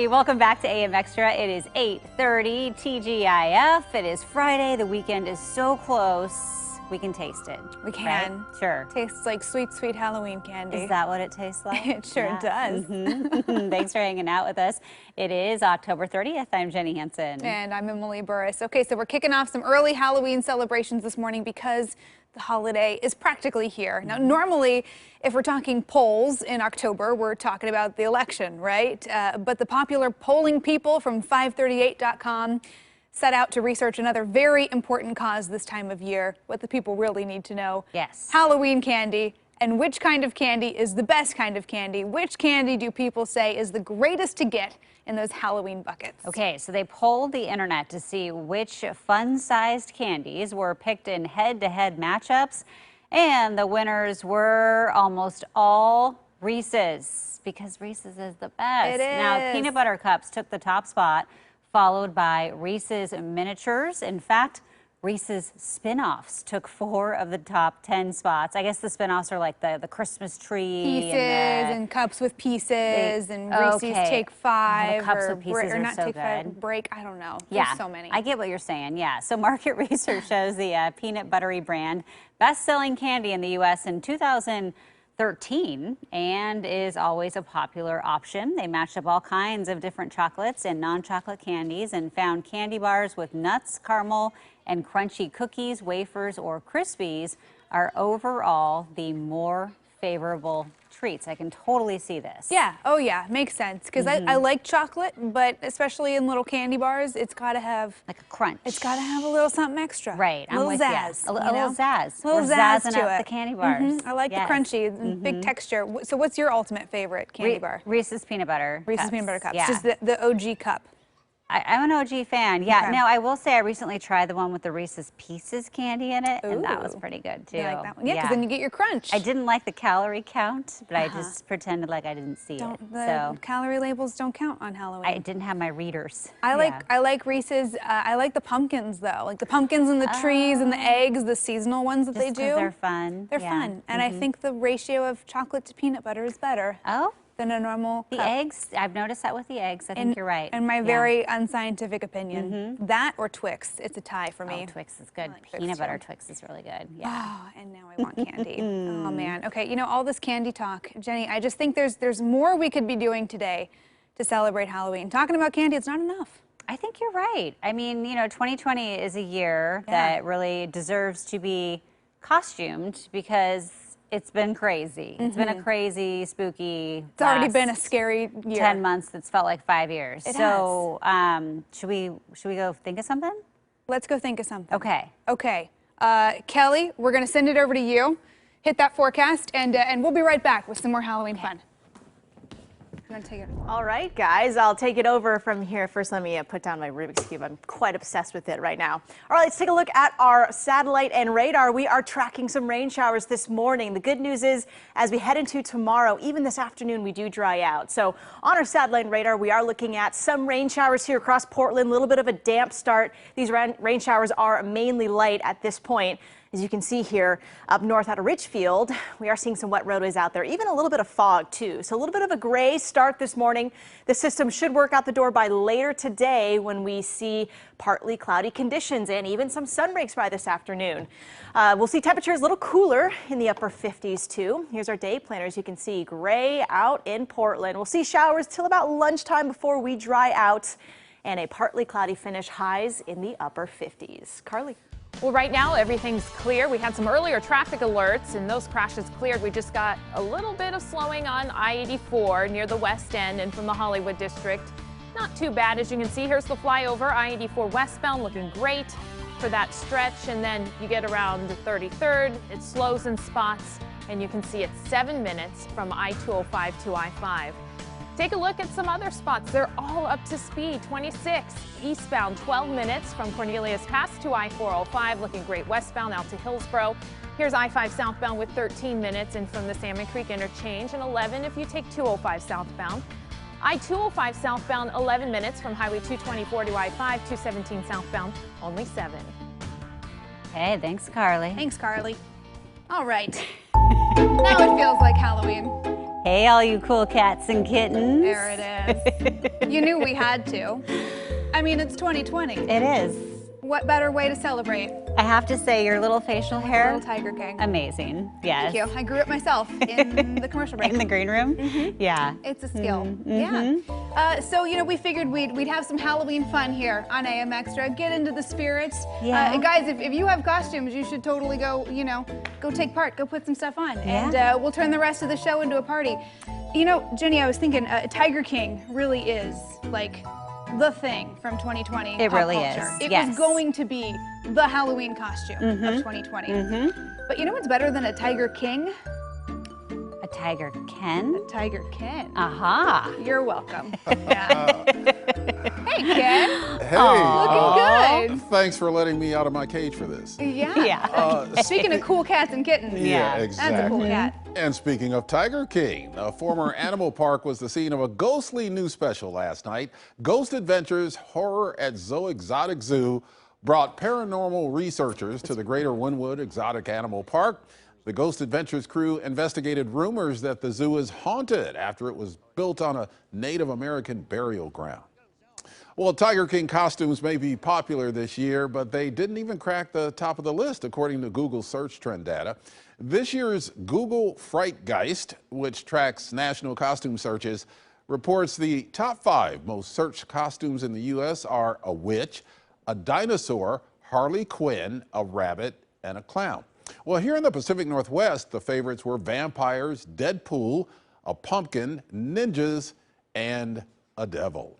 everybody. Welcome back to AM Extra. It is 8:30 TGIF. It is Friday. The weekend is so close. We can taste it. We can. Right? Sure. Tastes like sweet, sweet Halloween candy. Is that what it tastes like? It sure does. Thanks for hanging out with us. It is October 30th. I'm Jenny Hansen. And I'm Emily Burris. Okay, so we're kicking off some early Halloween celebrations this morning because the holiday is practically here. Now, normally, if we're talking polls in October, we're talking about the election, right? But the popular polling people from 538.com set out to research another very important cause this time of year, what the people really need to know. Yes. Halloween candy, and which kind of candy is the best kind of candy? Which candy do people say is the greatest to get in those Halloween buckets? Okay, so they polled the internet to see which fun-sized candies were picked in head-to-head matchups, and the winners were almost all Reese's, because Reese's is the best. It is. Now, peanut butter cups took the top spot, followed by Reese's miniatures. In fact, Reese's spin-offs took 4 of the top 10 spots. I guess the spin-offs are like the Christmas tree. Pieces and cups with pieces and Reese's Take 5 the cups with pieces or are not so Take 5, good. Break, I don't know. Yeah, There's so many. I get what you're saying, yeah. So market research shows the peanut buttery brand best-selling candy in the U.S. in 2013 and is always a popular option. They matched up all kinds of different chocolates and non-chocolate candies and found candy bars with nuts, caramel, and crunchy cookies, wafers, or Crispies are overall the more favorable treats. I can totally see this. Yeah, oh yeah, makes sense. Because I like chocolate, but especially in little candy bars, it's got to have like a crunch. It's got to have a little something extra. Right, a little I'm with zazz. you. A little zazz. A little We're zazz zazzing to up it. the candy bars. I like the crunchy and big texture. So what's your ultimate favorite candy bar? Reese's peanut butter. Reese's peanut butter cups. Yeah. Just the OG cup. I'm an OG fan. Yeah. Okay. Now I will say I recently tried the one with the Reese's Pieces candy in it, and that was Ooh. pretty good too. You like that one? Yeah, because then you get your crunch. I didn't like the calorie count, but I just pretended like I didn't see it. The calorie labels don't count on Halloween. I didn't have my readers. I like Reese's. I like the pumpkins though, like the pumpkins and the trees and the eggs, the seasonal ones that they do. They're fun. They're fun, and I think the ratio of chocolate to peanut butter is better. Oh. Than a normal The cup. eggs, I've noticed that with the eggs. I think you're right. In my very unscientific opinion, that or Twix, it's a tie for me. Oh, Twix is good. Like Peanut Twix butter too. Twix is really good. Yeah. Oh, and now I want candy. Oh man. Okay, you know, all this candy talk, Jenny, I just think there's more we could be doing today to celebrate Halloween. Talking about candy, it's not enough. I think you're right. I mean, you know, 2020 is a year that really deserves to be costumed because it's been crazy. It's been a crazy, spooky. It's already been a scary year. 10 months that's felt like 5 years. It so, should we go think of something? Let's go think of something. Okay. Okay. Kelly, we're going to send it over to you. Hit that forecast, and we'll be right back with some more Halloween fun. You want to take it? All right, guys, I'll take it over from here. First, let me put down my Rubik's Cube. I'm quite obsessed with it right now. All right, let's take a look at our satellite and radar. We are tracking some rain showers this morning. The good news is, as we head into tomorrow, even this afternoon, we do dry out. So on our satellite and radar, we are looking at some rain showers here across Portland, a little bit of a damp start. These rain showers are mainly light at this point. As you can see here up north out of Richfield, we are seeing some wet roadways out there, even a little bit of fog too. So a little bit of a gray start this morning. The system should work out the door by later today when we see partly cloudy conditions and even some sun breaks by this afternoon. We'll see temperatures a little cooler in the upper 50s too. Here's our day planner. As you can see, gray out in Portland. We'll see showers till about lunchtime before we dry out, and a partly cloudy finish, highs in the upper 50s. Carly. Well, right now everything's clear. We had some earlier traffic alerts and those crashes cleared. We just got a little bit of slowing on I-84 near the west end and from the Hollywood district. Not too bad. As you can see, here's the flyover. I-84 westbound looking great for that stretch, and then you get around the 33rd. It slows in spots, and you can see it's 7 minutes from I-205 to I-5. Take a look at some other spots. They're all up to speed. 26 eastbound, 12 minutes from Cornelius Pass to I-405, looking great westbound out to Hillsborough. Here's I-5 southbound with 13 minutes, and from the Salmon Creek interchange, and 11 if you take 205 southbound. I-205 southbound, 11 minutes from Highway 224 to I-5, 217 southbound, only 7. Hey, thanks, Carly. Thanks, Carly. All right. Now it feels like Halloween. Hey, all you cool cats and kittens. There it is. You knew we had to. I mean, it's 2020. It is. What better way to celebrate? I have to say, your little facial hair, Little Tiger King. amazing. Yes. Thank you. I grew it myself in the commercial break. In the green room? Yeah. It's a skill. Yeah. So, you know, we figured we'd have some Halloween fun here on AM Extra. Get into the spirits. Yeah. Guys, if you have costumes, you should totally go, you know, go take part. Go put some stuff on. Yeah. And we'll turn the rest of the show into a party. You know, Jenny, I was thinking Tiger King really is like the thing from 2020. It pop really culture. is, It yes. was going to be the Halloween costume of 2020. But you know what's better than a Tiger King? A Tiger Ken? Tiger Ken. Aha. You're welcome. Yeah. Hey, Ken. Hey, Looking good. thanks for letting me out of my cage for this. Yeah. Yeah. Speaking of cool cats and kittens. Yeah, exactly. That's a cool cat. And speaking of Tiger King, a former animal park was the scene of a ghostly new special last night. Ghost Adventures Horror at Zoo Exotic Zoo brought paranormal researchers to the Greater Wynwood Exotic Animal Park. The Ghost Adventures crew investigated rumors that the zoo is haunted after it was built on a Native American burial ground. Well, Tiger King costumes may be popular this year, but they didn't even crack the top of the list, according to Google search trend data. This year's Google Frightgeist, which tracks national costume searches, reports the top 5 most searched costumes in the U.S. are a witch, a dinosaur, Harley Quinn, a rabbit, and a clown. Well, here in the Pacific Northwest, the favorites were vampires, Deadpool, a pumpkin, ninjas, and a devil.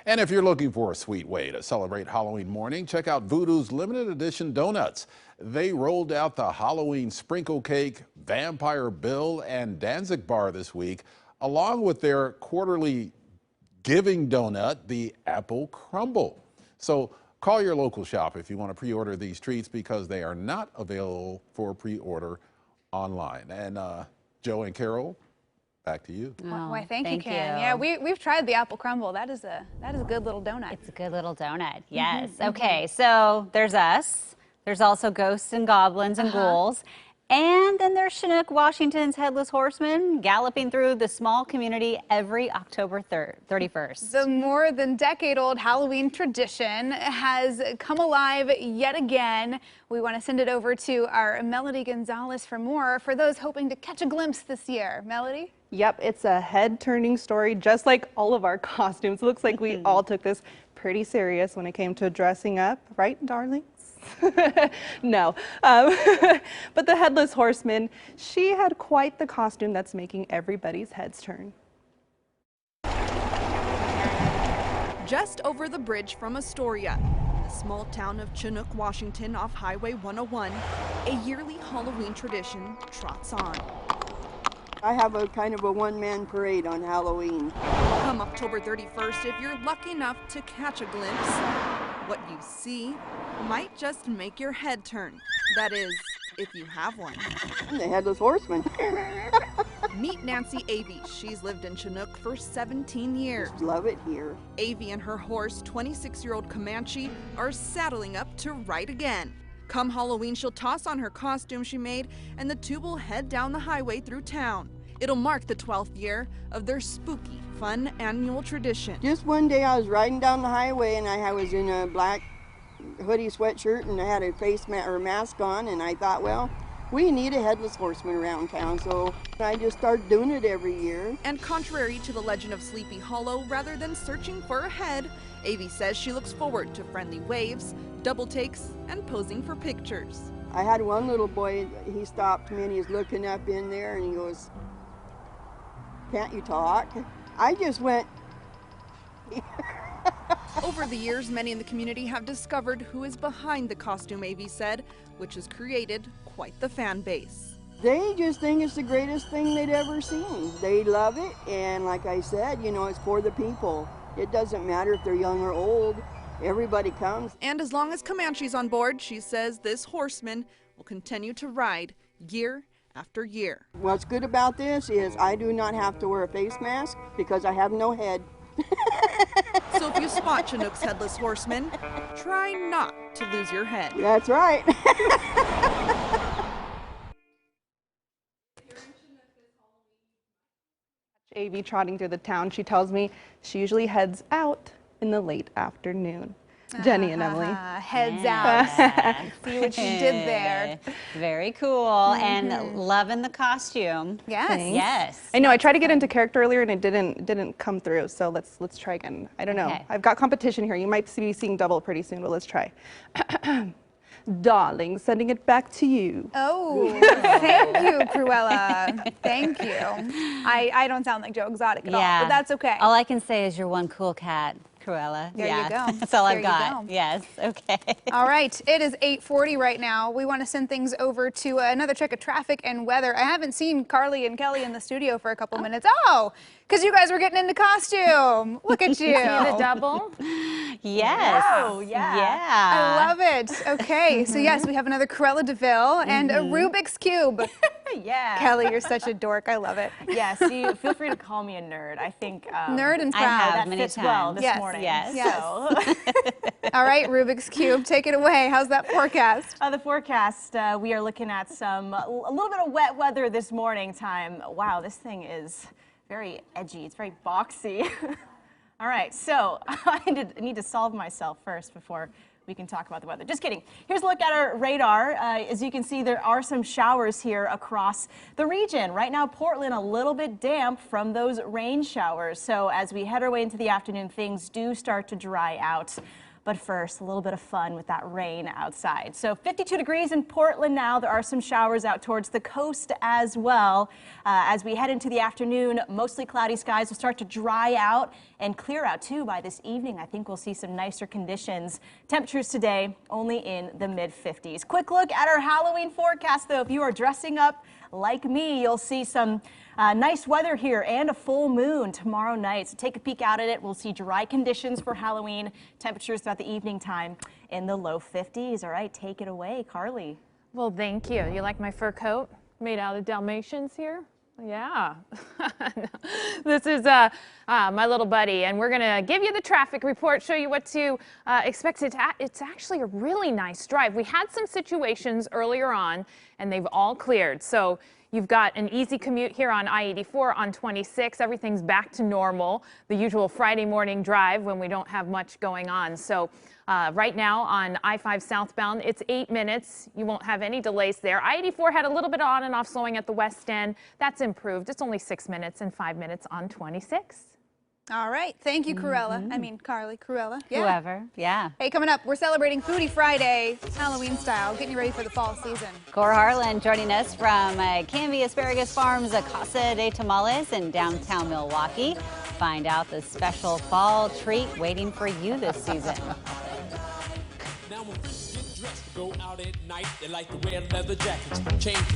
And if you're looking for a sweet way to celebrate Halloween morning, check out Voodoo's limited edition donuts. They rolled out the Halloween sprinkle cake, Vampire Bill, and Danzig bar this week, along with their quarterly giving donut, the Apple Crumble. So call your local shop if you want to pre-order these treats, because they are not available for pre-order online. And Joe and Carol, back to you. Why, thank you, Ken. Yeah, we've tried the apple crumble. That is a good little donut. It's a good little donut. Yes. Okay, so there's us. There's also ghosts and goblins and ghouls. And then there's Chinook, Washington's headless horseman, galloping through the small community every October 31st. The more than decade-old Halloween tradition has come alive yet again. We want to send it over to our Melody Gonzalez for more, for those hoping to catch a glimpse this year. Melody? Yep, it's a head-turning story, just like all of our costumes. Looks like we all took this pretty serious when it came to dressing up, right, darlings? No, but the headless horseman, she had quite the costume that's making everybody's heads turn. Just over the bridge from Astoria, in the small town of Chinook, Washington, off Highway 101, a yearly Halloween tradition trots on. I have a kind of a one-man parade on Halloween. Come October 31st, if you're lucky enough to catch a glimpse, what you see might just make your head turn. That is, if you have one. I'm the headless horseman. Meet Nancy Avey. She's lived in Chinook for 17 years. Love it here. Avey and her horse, 26-year-old Comanche, are saddling up to ride again. Come Halloween, she'll toss on her costume she made, and the two will head down the highway through town. It'll mark the 12th year of their spooky, fun annual tradition. Just one day I was riding down the highway and I was in a black hoodie sweatshirt and I had a mask on, and I thought, well, we need a headless horseman around town, so I just started doing it every year. And contrary to the legend of Sleepy Hollow, rather than searching for a head, Avey says she looks forward to friendly waves, double takes, and posing for pictures. I had one little boy, he stopped me and he was looking up in there and he goes, "Can't you talk?" I just went. Over the years, many in the community have discovered who is behind the costume, Avey said, which has created quite the fan base. They just think it's the greatest thing they'd ever seen. They love it, and like I said, you know, it's for the people. It doesn't matter if they're young or old. Everybody comes. And as long as Comanche's on board, she says this horseman will continue to ride year after year. What's good about this is I do not have to wear a face mask because I have no head. So if you spot Chinook's headless horseman, try not to lose your head. That's right. AV trotting through the town. She tells me she usually heads out in the late afternoon. Jenny and Emily. Heads out. See what you did there. Very cool. And loving the costume. Yes. Thanks. Yes. I know I tried to get into character earlier and it didn't come through. So let's try again. I don't know. Okay. I've got competition here. You might be seeing double pretty soon, but let's try. Darling, sending it back to you. Oh, thank you, Cruella. Thank you. I don't sound like Joe Exotic at all, but that's okay. All I can say is you're one cool cat, Cruella. There you go. That's all There I've you got. go. Yes. Okay. All right, it is 8:40 right now. We want to send things over to another check of traffic and weather. I haven't seen Carly and Kelly in the studio for a couple minutes. Oh, because you guys were getting into costume. Look at you. The double. Yes. Oh, yeah. Yeah. I love it. Okay, so yes, we have another Cruella DeVille and a Rubik's Cube. Yeah. Kelly, you're such a dork. I love it. Yes, you feel free to call me a nerd. I think Nerd and I proud. have that many fits well times. this Yes. morning. Yes. Yes. So. All right, Rubik's Cube, take it away. How's that forecast? The forecast, we are looking at a little bit of wet weather this morning time. Wow, this thing is very edgy. It's very boxy. All right, so I need to solve myself first before we can talk about the weather. Just kidding. Here's a look at our radar. As you can see, there are some showers here across the region. Right now, Portland a little bit damp from those rain showers. So as we head our way into the afternoon, things do start to dry out. But first, a little bit of fun with that rain outside. So 52 degrees in Portland now. There are some showers out towards the coast as well. As we head into the afternoon, mostly cloudy skies will start to dry out and clear out too by this evening. I think we'll see some nicer conditions. Temperatures today only in the mid-50s. Quick look at our Halloween forecast though. If you are dressing up like me, you'll see some nice weather here and a full moon tomorrow night. So take a peek out at it. We'll see dry conditions for Halloween. Temperatures throughout the evening time in the low 50s. All right, take it away, Carly. Well, thank you. You like my fur coat made out of Dalmatians here? Yeah. This is my little buddy, and we're going to give you the traffic report, show you what to expect. It's actually a really nice drive. We had some situations earlier on, and they've all cleared. So you've got an easy commute here on I-84, on 26. Everything's back to normal, the usual Friday morning drive when we don't have much going on. So right now on I-5 southbound, it's 8 minutes. You won't have any delays there. I-84 had a little bit of on and off slowing at the west end. That's improved. It's only 6 minutes and 5 minutes on 26. All right, thank you, Cruella. I mean, Carly, Cruella. Yeah. Whoever. Yeah. Hey, coming up, we're celebrating Foodie Friday, Halloween style, getting you ready for the fall season. Cora Harlan joining us from Canby Asparagus Farms, Casa de Tamales in downtown Milwaukee. Find out the special fall treat waiting for you this season. Now when people get dressed to go out at night, they like to wear leather jackets, change